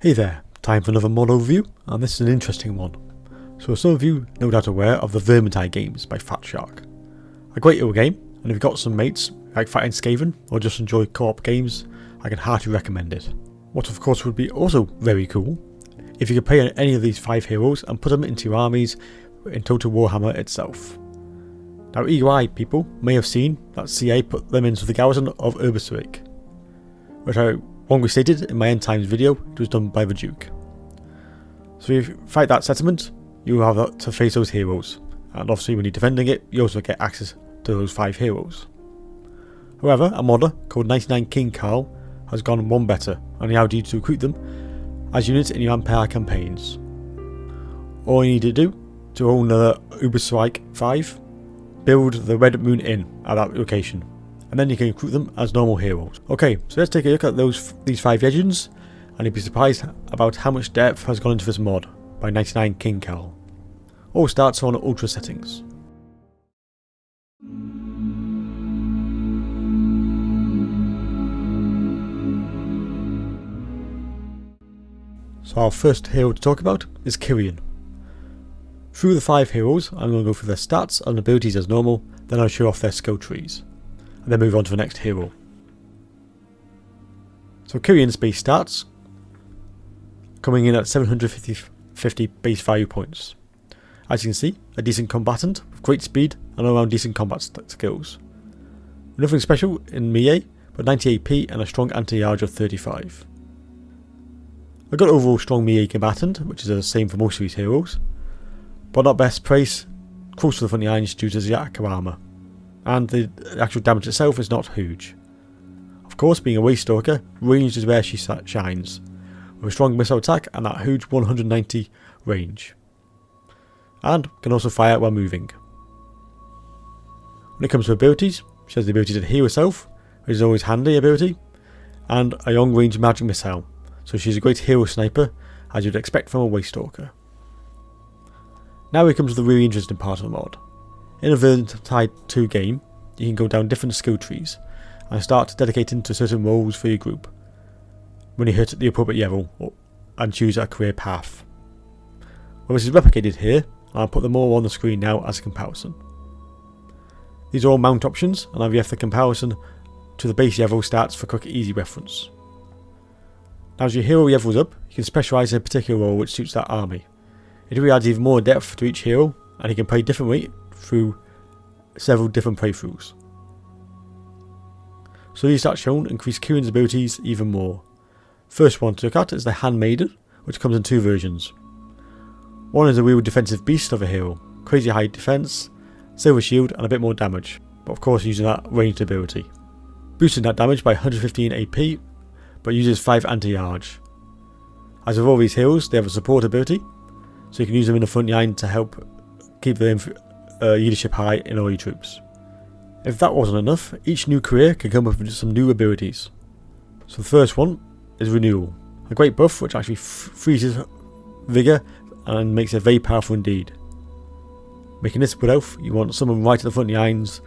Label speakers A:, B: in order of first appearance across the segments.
A: Hey there, time for another mod overview, and this is an interesting one. So some of you no doubt aware of the Vermintide games by Fat Shark. A great little game, and if you've got some mates like fighting Skaven or just enjoy co-op games, I can heartily recommend it. What of course would be also very cool, if you could play any of these 5 heroes and put them into your armies in Total Warhammer itself. Now eagle-eyed people may have seen that CA put them into the garrison of Ubersreik, which I wrongly stated in my end times video. It was done by the Duke. So if you fight that settlement, you have to face those heroes, and obviously when you're defending it, you also get access to those 5 heroes. However, a modder called 99Kingcarl has gone one better and allowed you to recruit them as units in your Empire campaigns. All you need to do to own the Ubersreik Five, build the Red Moon Inn at that location, and then you can recruit them as normal heroes. Okay, so let's take a look at these 5 legends, and you'll be surprised about how much depth has gone into this mod by 99Kingcarl. All starts on ultra settings. So our first hero to talk about is Killian. Through the 5 heroes, I'm going to go through their stats and abilities as normal, then I'll show off their skill trees, and then move on to the next hero. So Killian's base stats coming in at 750 base value points. As you can see, a decent combatant with great speed and all around decent combat skills. Nothing special in melee, but 90 AP and a strong anti-charge of 35. I got overall strong melee combatant, which is the same for most of these heroes, but not best place, close to the front lines due to the attack armor, and the actual damage itself is not huge. Of course, being a Waste Stalker, ranged is where she shines, with a strong missile attack and that huge 190 range, and can also fire while moving. When it comes to abilities, she has the ability to heal herself, which is always handy ability, and a long range magic missile, so she's a great hero sniper as you'd expect from a Waste Stalker. Now we come to the really interesting part of the mod. In a Vermintide 2 game, you can go down different skill trees and start dedicating to certain roles for your group when you hit the appropriate level and choose a career path. Well, this is replicated here, and I'll put them all on the screen now as a comparison. These are all mount options, and I've left the comparison to the base level stats for quick easy reference. Now as your hero levels up, you can specialise in a particular role which suits that army. It really adds even more depth to each hero, and he can play differently through several different playthroughs. So these stats shown increase Killian's abilities even more. First one to look at is the Handmaiden, which comes in 2 versions. One is a real defensive beast of a hero, crazy high defense, silver shield and a bit more damage, but of course using that ranged ability. Boosting that damage by 115 AP, but uses 5 anti-charge. As with all these heroes, they have a support ability, so you can use them in the front line to help keep the leadership high in all your troops. If that wasn't enough, each new career can come up with some new abilities. So the first one is Renewal, a great buff which actually freezes vigour and makes it very powerful indeed. Making this good health, you want someone right at the front lines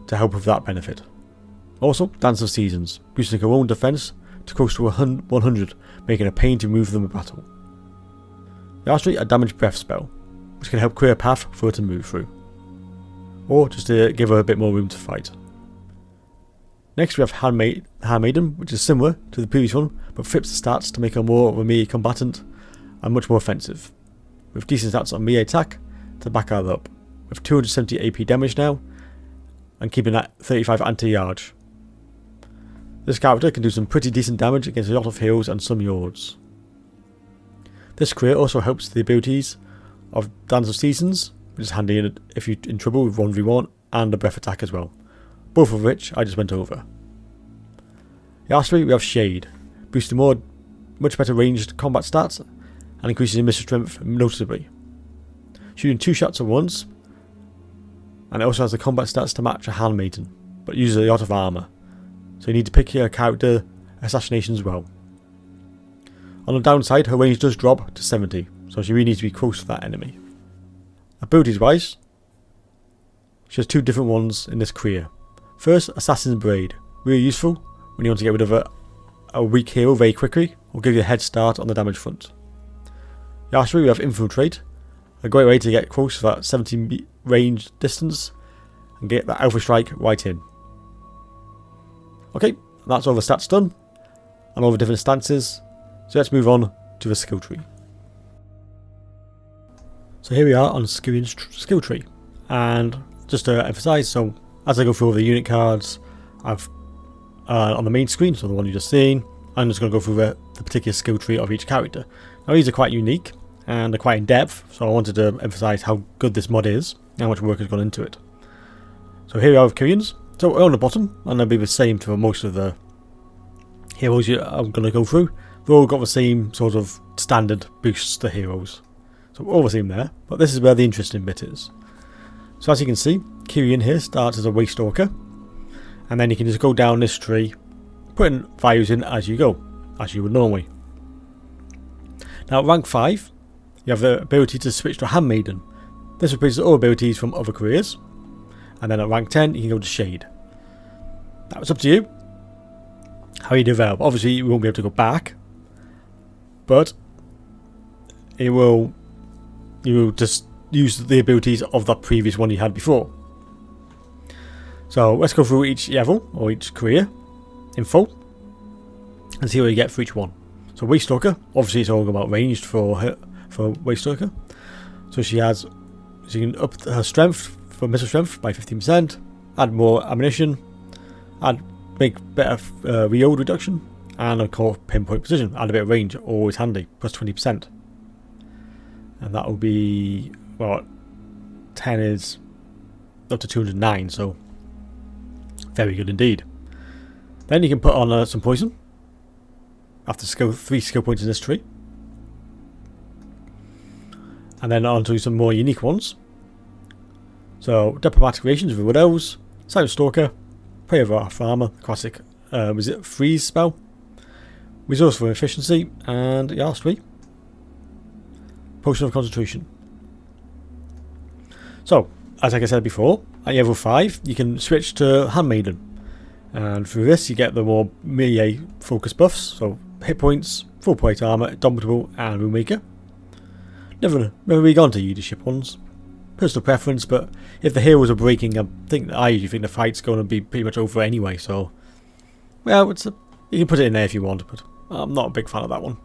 A: to help with that benefit. Also, Dance of Seasons, boosting her own defence to close to 100, making it a pain to move them in battle. Lastly, a damage breath spell, which can help clear a path for her to move through, or just to give her a bit more room to fight. Next we have Handmaiden, which is similar to the previous one, but flips the stats to make her more of a melee combatant and much more offensive, with decent stats on melee attack to back her up, with 270 AP damage now, and keeping that 35 anti-charge. This character can do some pretty decent damage against a lot of heroes and some Yords. This career also helps the abilities of Dance of Seasons, which is handy if you're in trouble with 1v1, and a breath attack as well, both of which I just went over. Lastly we have Shade, boosting much better ranged combat stats and increases your missile strength noticeably. Shooting 2 shots at once, and it also has the combat stats to match a Handmaiden, but uses a lot of armour, so you need to pick your character assassinations well. On the downside, her range does drop to 70, so she really needs to be close to that enemy. Abilities wise, she has 2 different ones in this career. First, Assassin's Blade, really useful when you want to get rid of a weak hero very quickly, will give you a head start on the damage front. Lastly, we have Infiltrate, a great way to get close to that 70 range distance and get that Alpha Strike right in. Okay, that's all the stats done and all the different stances, so let's move on to the skill tree. So here we are on Killian's skill tree, and just to emphasise, so as I go through all the unit cards, I've on the main screen, so the one you just seen, I'm just going to go through the particular skill tree of each character. Now these are quite unique and they're quite in depth, so I wanted to emphasise how good this mod is and how much work has gone into it. So here we are with Killian's. So on the bottom, and they'll be the same for most of the heroes I'm going to go through. They've all got the same sort of standard boosts to heroes. So all the same there, but this is where the interesting bit is. So as you can see, Killian here starts as a Waste Stalker, and then you can just go down this tree, putting values in as you go, as you would normally. Now at rank 5, you have the ability to switch to Handmaiden. This replaces all abilities from other careers, and then at rank 10 you can go to Shade. Now it's up to you how you develop. Obviously you won't be able to go back, but you will just use the abilities of that previous one you had before. So let's go through each level or each career in full and see what you get for each one. So Waste Stalker, obviously it's all about ranged for Waste Stalker. So she can up her strength for missile strength by 15%, add more ammunition, make better reload reduction, and of course pinpoint precision, add a bit of range, always handy, plus 20%. And that will be, well, 10 is up to 209, so very good indeed. Then you can put on some poison after 3 skill points in this tree, and then onto some more unique ones. So Diplomatic Relations with Widows, Silent Stalker, Prey of Armor, classic was it freeze spell, Resourceful Efficiency, and lastly Potion of Concentration. So as I said before, at level 5 you can switch to Handmaiden, and through this you get the more melee focus buffs, so hit points, full plate armor, indomitable, and Runemaker. Never really gone to leadership ones. Personal preference, but if the heroes are breaking, I usually think the fight's going to be pretty much over anyway, so well, you can put it in there if you want, but I'm not a big fan of that one.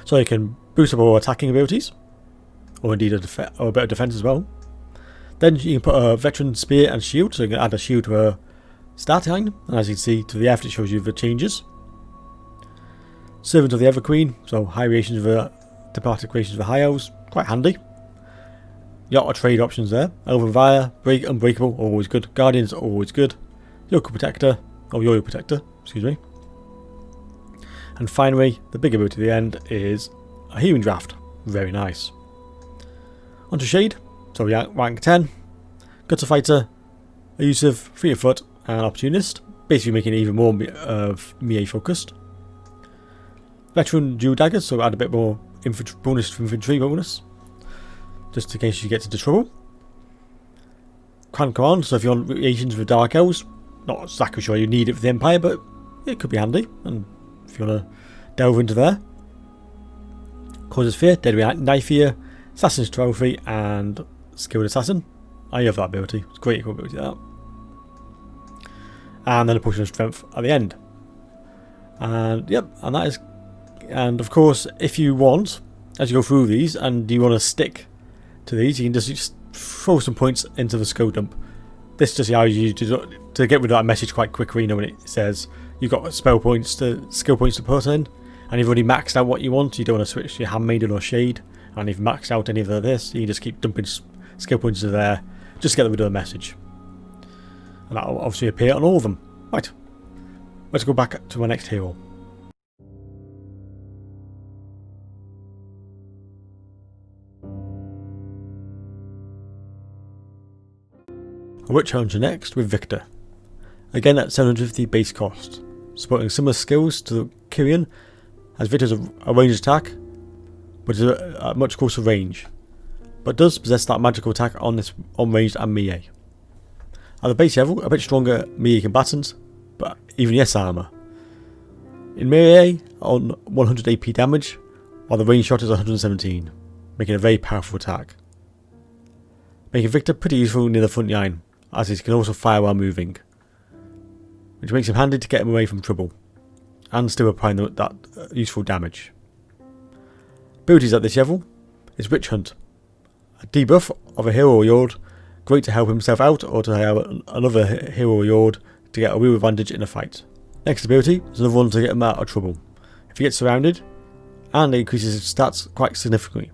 A: So you can boost up all attacking abilities, or indeed a better defense as well. Then you can put a veteran spear and shield, so you can add a shield to a stat line, and as you can see to the left it shows you the changes. Servant of the Ever Queen, so high relations of the Diplomatic Relations with High Elves, quite handy. Yacht or trade options there. Elven Vire, Unbreakable, always good. Guardians, always good. Yoyo Protector, excuse me. And finally, the big ability at the end is a Healing Draft, very nice. Onto Shade, so rank 10. Gutter Fighter, Elusive, Free of Foot, and Opportunist, basically making it even more melee focused. Veteran Dual Daggers, so add a bit more infantry bonus, just in case you get into trouble. Clan Command, so if you're on relations with Dark Elves, not exactly sure you need it for the Empire, but it could be handy, and if you want to delve into there. Causes Fear, Deadly Knife Fear, Assassin's Trophy, and Skilled Assassin. I love that ability, it's a great ability that. And then a Potion of Strength at the end. And yep, and that is. And of course, if you want, as you go through these, and you want to stick to these, you can just throw some points into the skill dump. This just allows you to get rid of that message quite quickly, when it says you've got skill points to put in, and you've already maxed out what you want. You don't want to switch to your Handmaiden or Shade, and you've maxed out any of this. You just keep dumping skill points into there, just to get rid of the message. And that will obviously appear on all of them. Right, let's go back to my next hero. A Witch Hunter next with Victor. Again at 750 base cost, supporting similar skills to Killian, as Victor's a ranged attack, but is a much closer range, but does possess that magical attack on ranged and melee. At the base level, a bit stronger melee combatant, but even less armour. In melee on 100 AP damage, while the range shot is 117, making a very powerful attack. Making Victor pretty useful near the front line, as he can also fire while moving, which makes him handy to get him away from trouble, and still applying that useful damage. Abilities at this level is Witch Hunt, a debuff of a hero or yord, great to help himself out or to have another hero or yord to get a real advantage in a fight. Next ability is another one to get him out of trouble. If he gets surrounded, and it increases his stats quite significantly.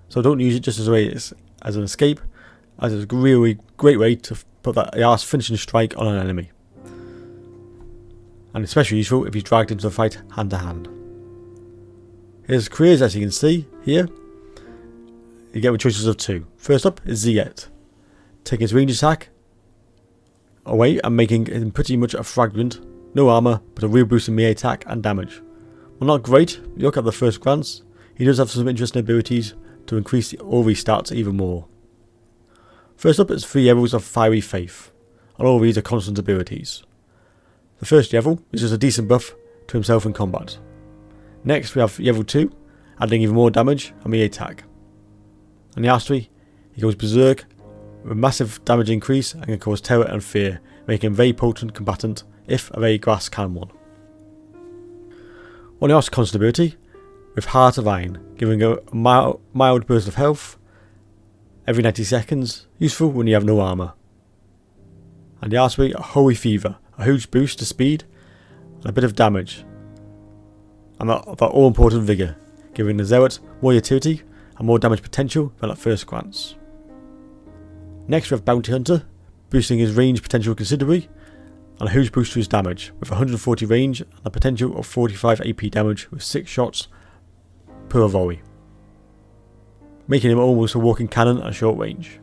A: So don't use it just as an escape, as it's a really great way to put that last finishing strike on an enemy. And especially useful if he's dragged into a fight hand to hand. His careers, as you can see here, you get with choices of 2. First up is Ziet, taking his range attack away and making him pretty much a fragment, no armour, but a real boost in melee attack and damage. Well, not great, you look at the first glance, he does have some interesting abilities to increase all these stats even more. First up is 3 levels of Fiery Faith, and all of these are constant abilities. The first level is just a decent buff to himself in combat. Next we have level 2, adding even more damage and melee attack. And the last 3, he goes berserk with massive damage increase and can cause terror and fear, making him a very potent combatant if a very grass can one. One last constant ability with Heart of Iron, giving a mild burst of health every 90 seconds, useful when you have no armour. And the last 3 are Holy Fever, a huge boost to speed and a bit of damage, and that all important vigour, giving the Zealot more utility and more damage potential than at first glance. Next we have Bounty Hunter, boosting his range potential considerably, and a huge boost to his damage, with 140 range and a potential of 45 AP damage with 6 shots per volley, making him almost a walking cannon at short range.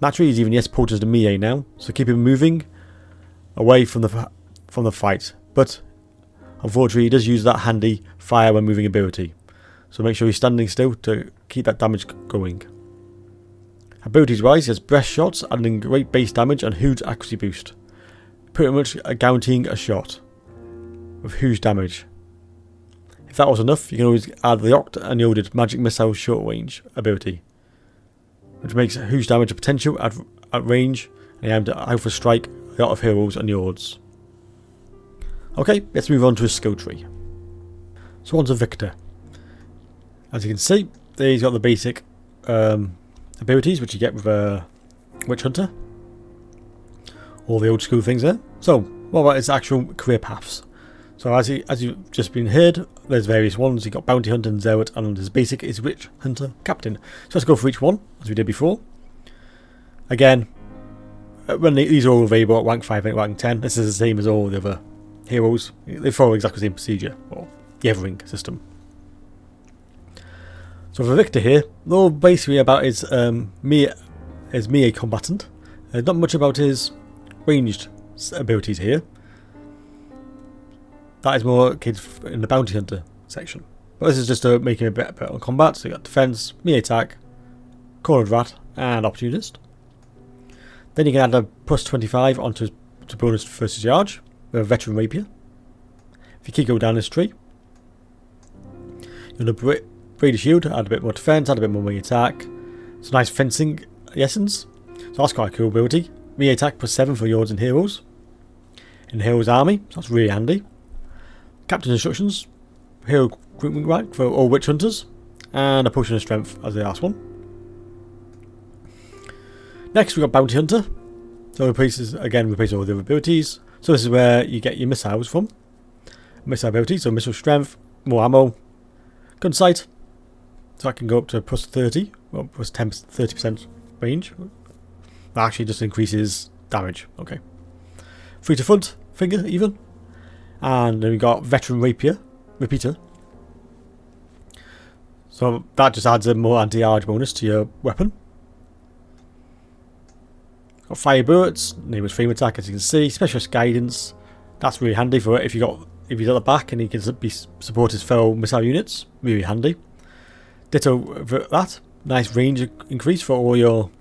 A: Naturally he's even less potent than melee now, so keep him moving away from the fight, but unfortunately he does use that handy fire when moving ability, so make sure he's standing still to keep that damage going. Abilities wise, he has breast shots, adding great base damage and huge accuracy boost, pretty much guaranteeing a shot with huge damage. If that was enough, you can always add the Oct and Yielded Magic Missile short range ability, which makes huge damage potential at range, and aimed at Alpha Strike a lot of heroes and Yords. Okay, let's move on to his skill tree. So on to Victor. As you can see, there he's got the basic abilities which you get with Witch Hunter. All the old school things there. So, what about his actual career paths? So as you've just been heard, there's various ones. You've got Bounty Hunter and Zealot, and his basic is Witch Hunter Captain. So let's go for each one, as we did before. Again, when these are all available at rank 5 and rank 10, this is the same as all the other heroes. They follow exactly the same procedure, or the Everring system. So for Victor here, they're all basically about his melee combatant. Not much about his ranged abilities here. That is more kids in the Bounty Hunter section. But this is just to make him a bit better on combat. So you got Defense, melee attack, Cornered Rat, and Opportunist. Then you can add a plus 25 onto his bonus versus charge with a Veteran Rapier. If you keep going down this tree, you're going to Braid a Shield, add a bit more defense, add a bit more melee attack. It's a nice fencing essence. So that's quite a cool ability. Melee attack plus 7 for Yords and Heroes. In Heroes Army, so that's really handy. Captain Instructions, Hero Recruitment Rank for all Witch Hunters, and a Potion of Strength as the last one. Next we've got Bounty Hunter. So replace all the other abilities. So this is where you get your missiles from. Missile abilities, so Missile Strength, more ammo, Gun Sight. So that can go up to plus 30, or plus 30% range. That actually just increases damage. Okay. Free to front finger even. And then we got Veteran Repeater. So that just adds a more anti-arge bonus to your weapon. Got Fire Bullets, name is Flame Attack as you can see. Specialist Guidance. That's really handy for it if he's at the back and he can support his fellow missile units. Really handy. Ditto that. Nice range increase for all your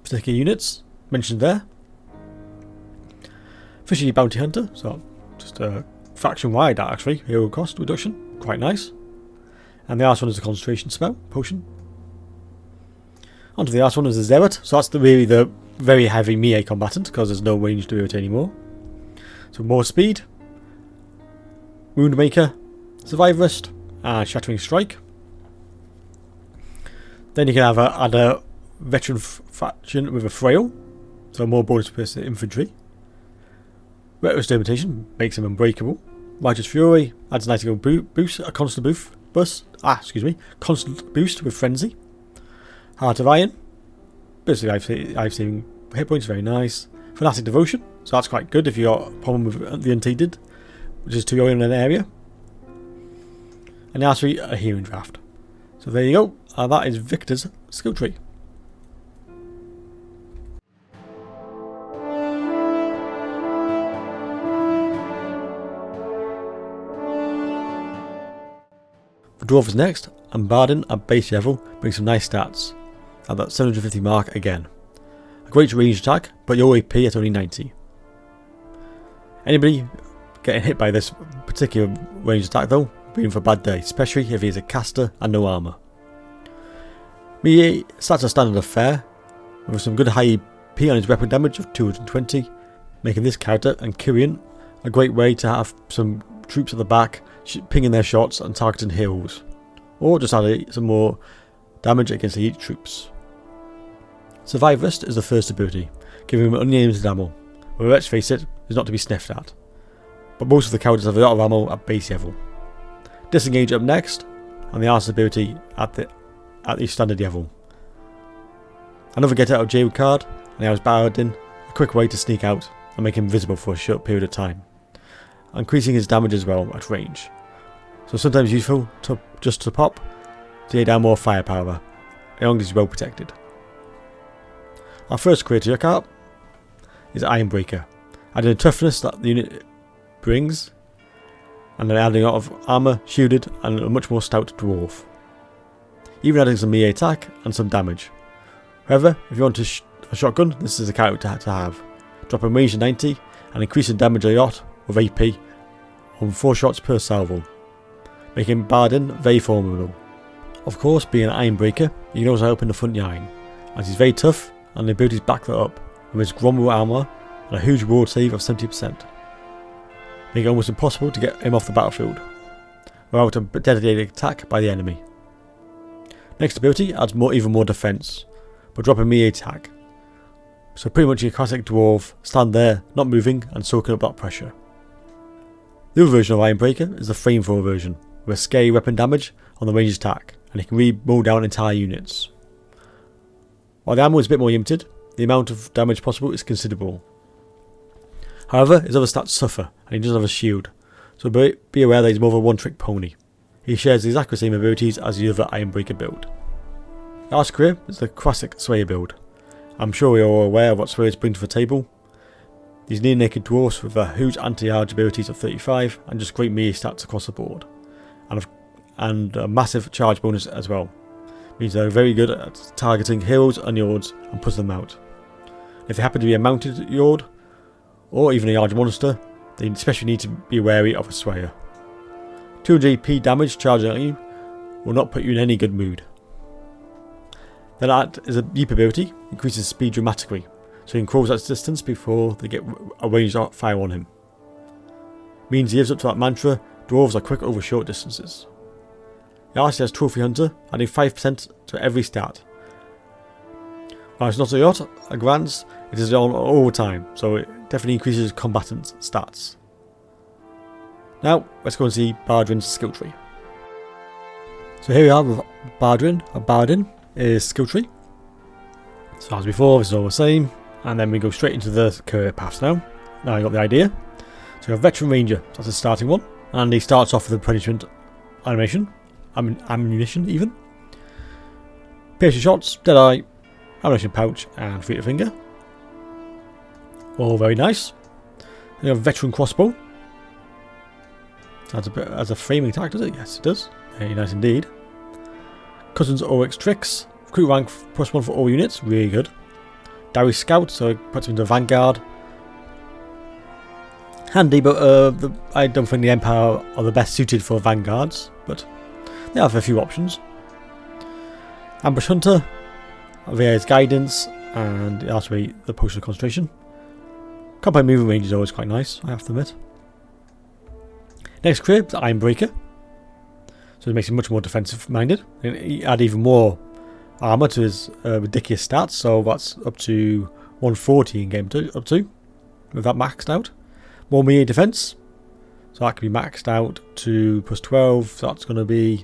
A: particular units mentioned there. Fishy Bounty Hunter. So just faction wide actually, hero cost reduction, quite nice. And the last one is a concentration spell, potion. Onto the last one is the Zealot, so that's really the very heavy melee combatant because there's no range to it anymore. So more speed, Woundmaker, Survivalist, and Shattering Strike. Then you can have add a veteran faction with a Frail, so more bonus to infantry. Retro Extermination makes him unbreakable. Righteous Fury adds a Nightingale boost, a constant constant boost with Frenzy. Heart of Iron, basically life saving hit points, very nice. Fanatic Devotion, so that's quite good if you got a problem with the Untainted, which is too early in an area. And lastly, a Healing Draft. So there you go, that is Victor's skill tree. The Dwarf is next, and Bardin at base level brings some nice stats, at that 750 mark again. A great range attack, but your AP at only 90. Anybody getting hit by this particular range attack though, being for a bad day, especially if he is a caster and no armour. Melee stats are standard affair, with some good high AP on his weapon damage of 220, making this character and Killian a great way to have some troops at the back pinging their shots and targeting heroes, or just add some more damage against elite troops. Survivalist is the first ability, giving him unlimited ammo, but let's face it, is not to be sniffed at. But most of the characters have a lot of ammo at base level. Disengage up next, and the last ability at the standard level. Another get out of jail card, and now is Bardin, a quick way to sneak out and make him visible for a short period of time, increasing his damage as well at range. So sometimes useful just to pop to lay down more firepower, as long as he's well protected. Our first creature card is Ironbreaker, adding the toughness that the unit brings, and then adding a lot of armour, shielded, and a much more stout dwarf. Even adding some melee attack and some damage. However, if you want a shotgun, this is a character to have. Dropping range to 90 and increasing damage a lot with AP on 4 shots per salvo, making Bardin very formidable. Of course, being an Ironbreaker, you can also open the front line, as he's very tough and the abilities back that up with his Gromwell armour and a huge ward save of 70%, making it almost impossible to get him off the battlefield without a dedicated attack by the enemy. Next ability adds even more defence, but dropping melee attack. So pretty much your classic dwarf, stand there, not moving and soaking up that pressure. The other version of Ironbreaker is the flamethrower version, with scary weapon damage on the ranged attack, and it can really mow down entire units. While the ammo is a bit more limited, the amount of damage possible is considerable. However, his other stats suffer, and he doesn't have a shield, so be aware that he's more of a one-trick pony. He shares the exact same abilities as the other Ironbreaker build. Last career is the classic Slayer build. I'm sure we are all aware of what Slayers bring to the table. These near naked dwarfs with their huge anti-charge abilities of 35 and just great melee stats across the board, and a massive charge bonus as well. Means they're very good at targeting heroes and yards and putting them out. If they happen to be a mounted yard or even a large monster, they especially need to be wary of a Slayer. 200 AP damage charging at you will not put you in any good mood. Then that is a leap ability, increases speed dramatically, so he can close that distance before they get a ranged fire on him. Means he lives up to that mantra, dwarves are quick over short distances. He also has Trophy Hunter, adding 5% to every stat. While it's not a lot, at glance, it is on all the time, so it definitely increases combatants' stats. Now, let's go and see Bardin's skill tree. So here we are with Bardin is skill tree. So as before, this is all the same, and then we go straight into the career paths now. Now I got the idea. So we have Veteran Ranger, so that's the starting one, and he starts off with a punishment ammunition even. Piercing shots, Deadeye, ammunition pouch, and Free Finger. All very nice. Then we have Veteran Crossbow. That's a bit as a framing attack, does it? Yes, it does. Very nice indeed. Cousins Oryx Tricks. Recruit rank +1 for all units. Really good. Ddraig Scout, so it puts him into Vanguard. handy, but I don't think the Empire are the best suited for vanguards, but they have a few options. Ambush Hunter, via its guidance, and it has to be the potion of concentration. Combat moving range is always quite nice, I have to admit. Next career, the Ironbreaker. So it makes him much more defensive minded. And he add even more armour to his ridiculous stats, so that's up to 140 in game 2, up to, with that maxed out. More melee defense, so that can be maxed out to plus 12, so that's going to be,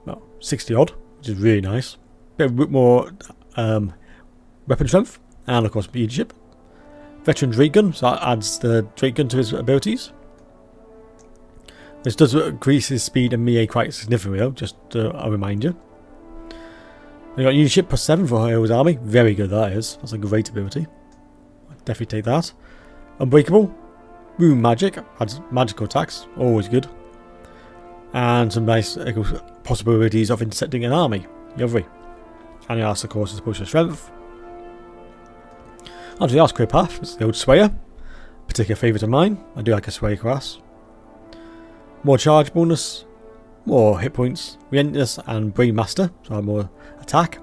A: well, 60 odd, which is really nice. Bit more weapon strength, and of course leadership. Veteran Ddraig gun, so that adds the Ddraig gun to his abilities. This does increase his speed and melee quite significantly though, just a reminder. We got leadership plus 7 for Hero's Army, very good that is, that's a great ability. I'll definitely take that. Unbreakable, Rune Magic, adds magical attacks, always good. And some nice possibilities of intercepting an army, lovely. And the last of course is Potion of Strength. On to the last career path, it's the Old Swayer, particular favourite of mine, I do like a Swayer class. More charge bonus, more hit points, Relentless and Brain Master, so more attack.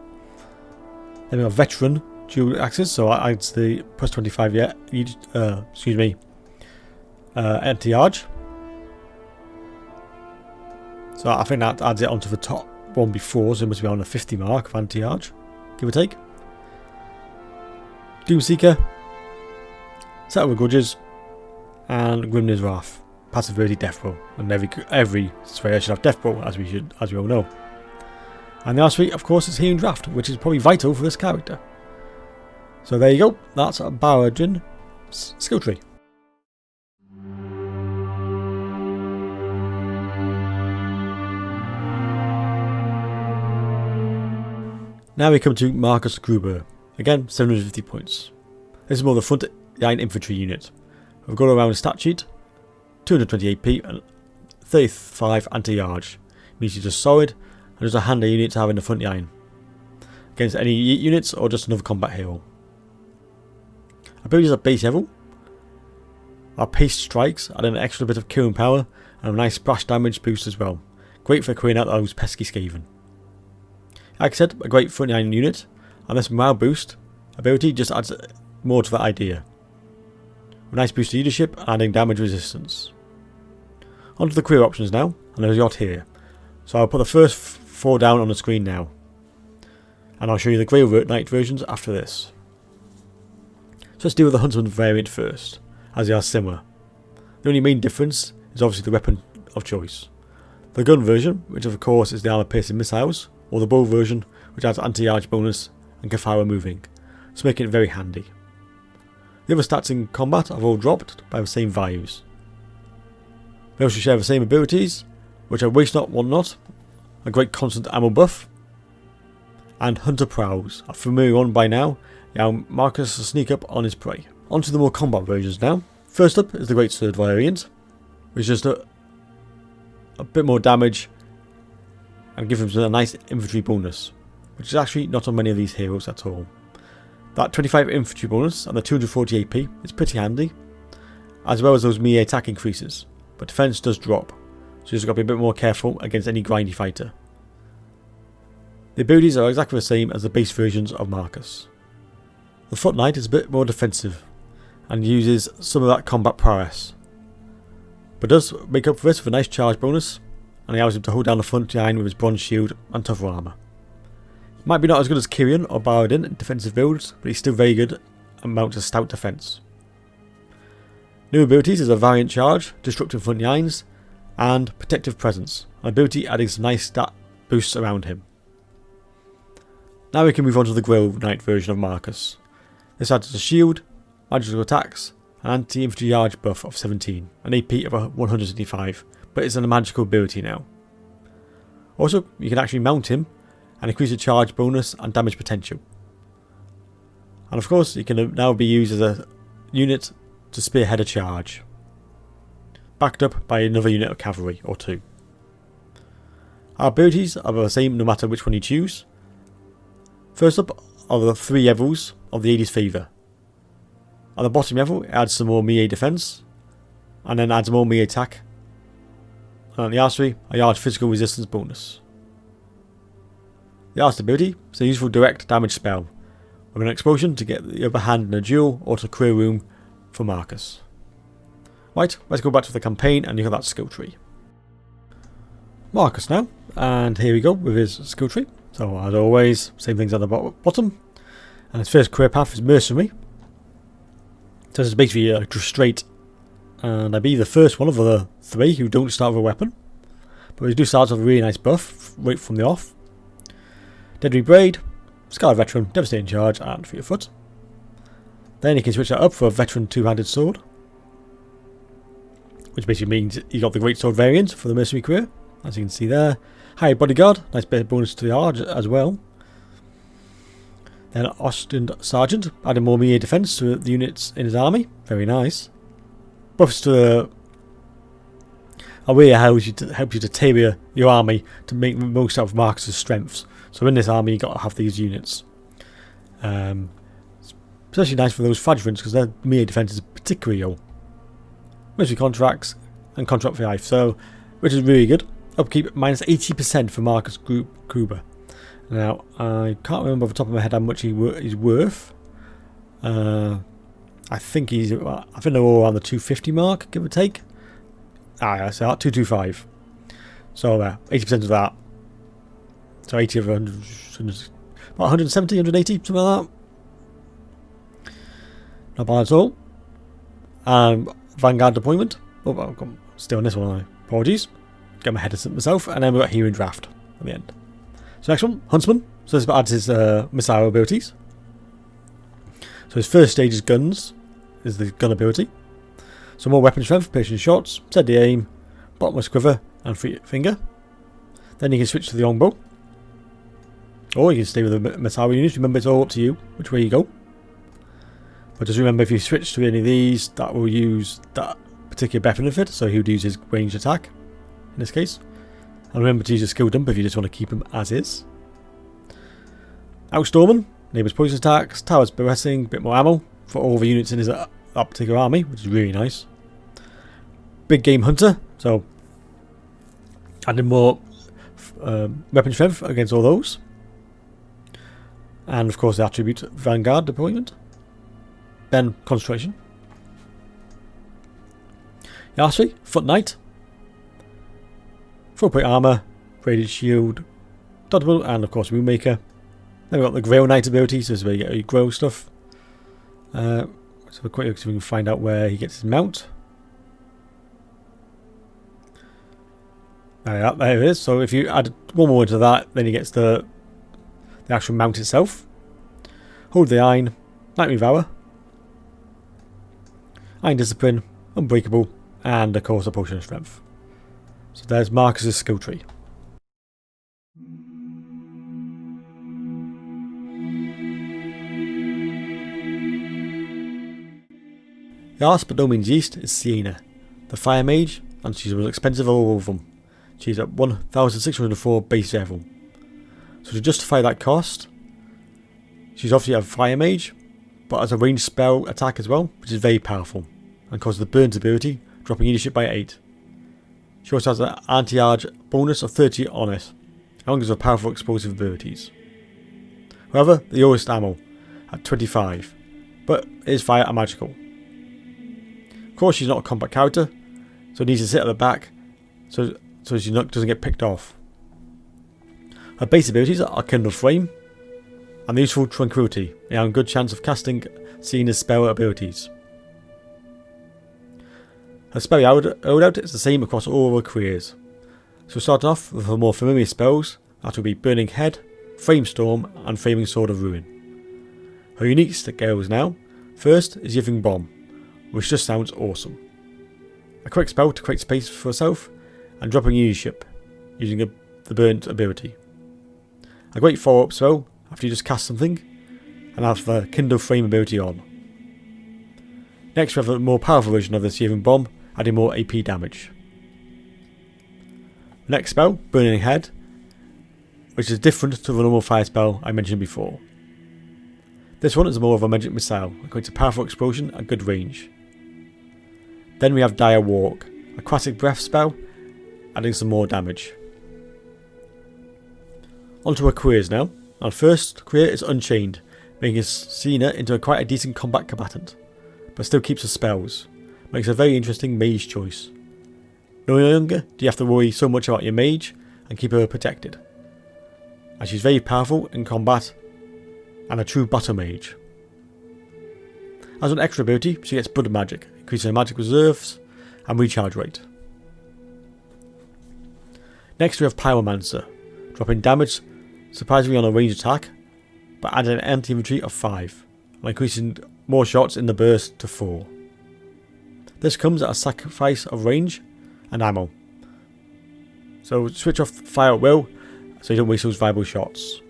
A: Then we have Veteran dual axes, so that adds the plus 25 anti-arge. So I think that adds it onto the top one before, so it must be on the 50 mark of anti-arge, give or take. Doomseeker, Settle with Grudges, and Grimnir's Wrath. Passive ability Death Blow, and every Slayer should have Death Blow, as we all know. And the last three, of course, is Healing Draft, which is probably vital for this character. So there you go, that's a Bardin skill tree. Now we come to Marcus Gruber, again 750 points. This is more the front line infantry unit. We've got around a stat sheet. 220 AP and 35 anti-arge. Means he's just solid and just a handy unit to have in the front line. Against any units or just another combat hero. Abilities at base level. Our paced strikes add an extra bit of killing power and a nice splash damage boost as well. Great for clearing out those pesky Skaven. Like I said, a great front line unit, and this morale boost ability just adds more to that idea. A nice boost to leadership, adding damage resistance. Onto the career options now, and there's a lot here. So I'll put the first 4 down on the screen now. And I'll show you the Grey Knight versions after this. So let's deal with the Huntsman variant first, as they are similar. The only main difference is obviously the weapon of choice. The gun version, which of course is the armor piercing missiles, or the bow version, which adds anti-arge bonus and Cathara moving, so making it very handy. The other stats in combat have all dropped by the same values. They also share the same abilities, which are Waste Not, Want Not, a great constant ammo buff, and Hunter Prowls, a familiar one by now, allow Marcus to sneak up on his prey. Onto the more combat versions now. First up is the Great Sword variant, which is just a bit more damage and gives him a nice infantry bonus, which is actually not on many of these heroes at all. That 25 infantry bonus and the 240 AP is pretty handy, as well as those melee attack increases, but defense does drop, so you've got to be a bit more careful against any grindy fighter. The abilities are exactly the same as the base versions of Marcus. The Foot Knight is a bit more defensive and uses some of that combat prowess, but does make up for this with a nice charge bonus and allows him to hold down the front line with his bronze shield and tougher armour. Might be not as good as Killian or Bardin in defensive builds, but he's still very good and mounts a stout defence. New abilities is a Variant Charge, Destructive Front Lines, and Protective Presence, an ability adding some nice stat boosts around him. Now we can move on to the Grey Knight version of Marcus. This adds a shield, magical attacks, an anti-infantry charge buff of 17, an AP of 175, but it's a magical ability now. Also, you can actually mount him and increase the charge bonus and damage potential. And of course, he can now be used as a unit to spearhead a charge, backed up by another unit of cavalry or 2. Our abilities are the same no matter which one you choose. First up are the 3 levels of the 80's favour. At the bottom level, it adds some more melee defense, and then adds more melee attack. And on the archery, a large physical resistance bonus. The archer ability is a useful direct damage spell, with an explosion to get the upper hand in a duel or to clear room for Marcus. Right, let's go back to the campaign and look at that skill tree. Marcus now, and here we go with his skill tree. So as always, same things at the bottom. And his first career path is Mercenary. So this is basically just straight, and I'd be the first one of the three who don't start with a weapon. But we do start with a really nice buff right from the off. Deadly Braid, Scarlet Veteran, Devastating Charge, and BigfooT. Then you can switch that up for a Veteran two-handed sword, which basically means you got the Great Sword variant for the Mercenary career, as you can see there. High Bodyguard, nice bit of bonus to the charge as well. Then Ostened Sergeant, adding more melee defense to the units in his army, very nice. Buffs to the helps you to tailor your army to make the most out of Marcus's strengths. So in this army, you got to have these units. Especially nice for those Fadgerants because their melee defense is particularly low. Mostly contracts and contract for life, so which is really good. Upkeep minus 80% for Marcus Gruber. Now I can't remember off the top of my head how much he's worth. I think they're all around the 250 mark, give or take. Yeah, so 225. So there, 80% of that. So 80 of 100, about 170, 180, something like that. Not bad at all. Vanguard deployment. Oh, I'm still on this one. Apologies. Get my head of myself. And then we've got Hearing Draft at the end. So next one, Huntsman. So this adds his missile abilities. So his first stage is guns. Is the gun ability. So more weapon strength, patient shots, steady aim, bottomless quiver, and free finger. Then you can switch to the longbow. Or you can stay with the missile units. Remember, it's all up to you which way you go. But just remember, if you switch to any of these, that will use that particular benefit. So he would use his ranged attack in this case. And remember to use a skill dump if you just want to keep him as is. Outstorming, neighbours poison attacks, towers barracking, a bit more ammo for all the units in his that particular army, which is really nice. Big game hunter, so adding more weapon strength against all those. And of course the attribute Vanguard deployment. Then concentration. Archery, Foot Knight. Full plate armour, braided shield, dodgeable, and of course Moonmaker. Then we've got the Grail Knight ability, so this is where you get your Grail stuff. So we're quick so we can find out where he gets his mount. There it is. So if you add one more to that, then he gets the actual mount itself. Hold the Iron, Nightmare Vower, Iron Discipline, Unbreakable, and of course a Potion of Strength. So there's Marcus's skill tree. Last but no means least is Siena, the Fire Mage, and she's the most expensive of all of them. She's at 1,604 base level. So to justify that cost, she's obviously a Fire Mage, but has a ranged spell attack as well, which is very powerful, and causes the Burns ability, dropping leadership by 8. She also has an anti-arge bonus of 30 on it, along with powerful explosive abilities. However, the lowest ammo at 25, but it is fire and magical. Of course, she's not a combat character, so it needs to sit at the back so she doesn't get picked off. Her base abilities are Kindle Flame and the useful Tranquility, and a good chance of casting Siena's spell abilities. Her spell loadout is the same across all of her careers. So starting off with her more familiar spells, that will be Burning Head, Flame Storm, and Flaming Sword of Ruin. Her unique skills now, first is Giving Bomb, which just sounds awesome. A quick spell to create space for herself, and dropping leadership, using the Burnt ability. A great follow-up spell after you just cast something, and have the Kindle Flame ability on. Next we have a more powerful version of the Giving Bomb, adding more AP damage. Next spell, Burning Head, which is different to the normal fire spell I mentioned before. This one is more of a magic missile, equates to powerful explosion and good range. Then we have Dire Walk, a classic breath spell, adding some more damage. Onto her careers now. Our first career is Unchained, making Siena into quite a decent combat combatant, but still keeps her spells. Makes a very interesting mage choice. No longer do you have to worry so much about your mage and keep her protected, as she's very powerful in combat and a true battle mage. As an extra ability, she gets Blood Magic, increasing her magic reserves and recharge rate. Next we have Pyromancer, dropping damage surprisingly on a ranged attack, but adding an anti-infantry of 5, and increasing more shots in the burst to 4. This comes at a sacrifice of range and ammo, so switch off fire at will so you don't waste those viable shots.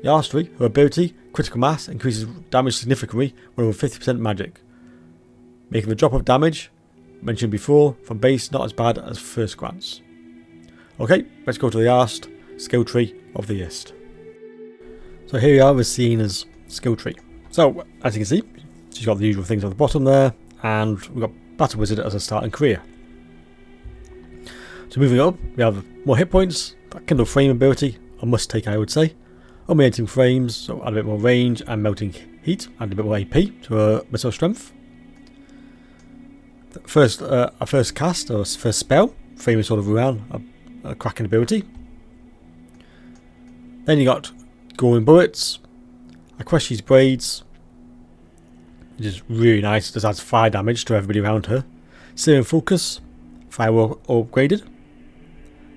A: Lastly, her ability, Critical Mass, increases damage significantly when over 50% magic, making the drop of damage, mentioned before, from base not as bad as first glance. Okay, let's go to the last skill tree of the list. So here we are with Siena's skill tree. So, as you can see, she's got the usual things at the bottom there, and we've got Battle Wizard as a starting career. So moving up, we have more hit points, that Kindle Flame ability, a must take I would say. Augmenting frames, so add a bit more range, and melting heat, add a bit more AP to her missile strength. First, a first cast, or first spell, Flaming Sword of Ruan, a cracking ability. Then you got Goring Bullets, Aqueshi's Braids, which is really nice, just adds fire damage to everybody around her. Searing Focus, Firewall upgraded,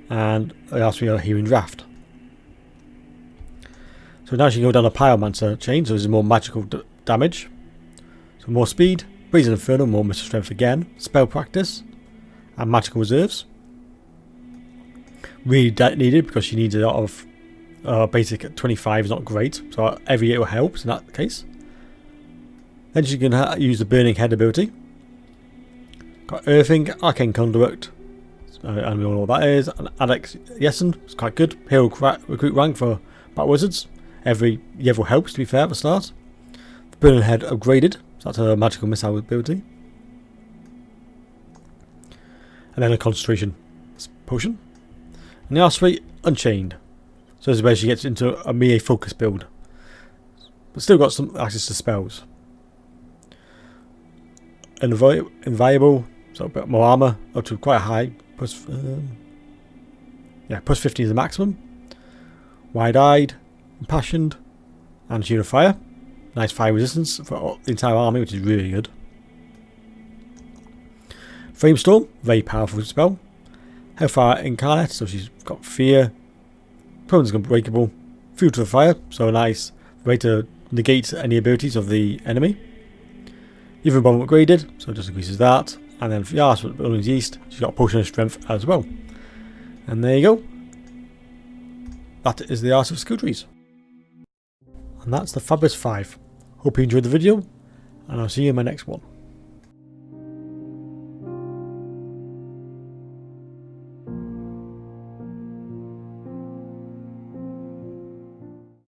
A: and lastly a Healing Draft. So now she can go down a Pyromancer chain, so there's more magical damage. So more speed, Brazen Inferno, more missile strength again, spell practice, and magical reserves. Really needed because she needs a lot of basic at 25 is not great, so every year helps in that case. Then she can use the Burning Head ability. Got Earthing, Arcane Conduit, and we all know what that is. And Alex Yessen, it's quite good. Hero recruit rank for Battle Wizards. Every level helps, to be fair, at the start. The Burning Head upgraded, so that's a magical missile ability. And then a Concentration potion. And lastly, Unchained. So this is where she gets into a melee focus build, but still got some access to spells. Inviolable, so a bit more armor, up to quite a high, plus 15 is the maximum. Wide-eyed, Impassioned, and Shield of Fire. Nice fire resistance for the entire army, which is really good. Flamestorm, very powerful spell. Hellfire Incarnate, so she's got fear. Opponent's unbreakable. Fuel to the fire, so a nice way to negate any abilities of the enemy. Even Bomb upgraded, so it just increases that. And then for last but not least, she's got a Potion of Strength as well. And there you go. That is the art of skill trees. And that's the Fabulous 5. Hope you enjoyed the video, and I'll see you in my next one.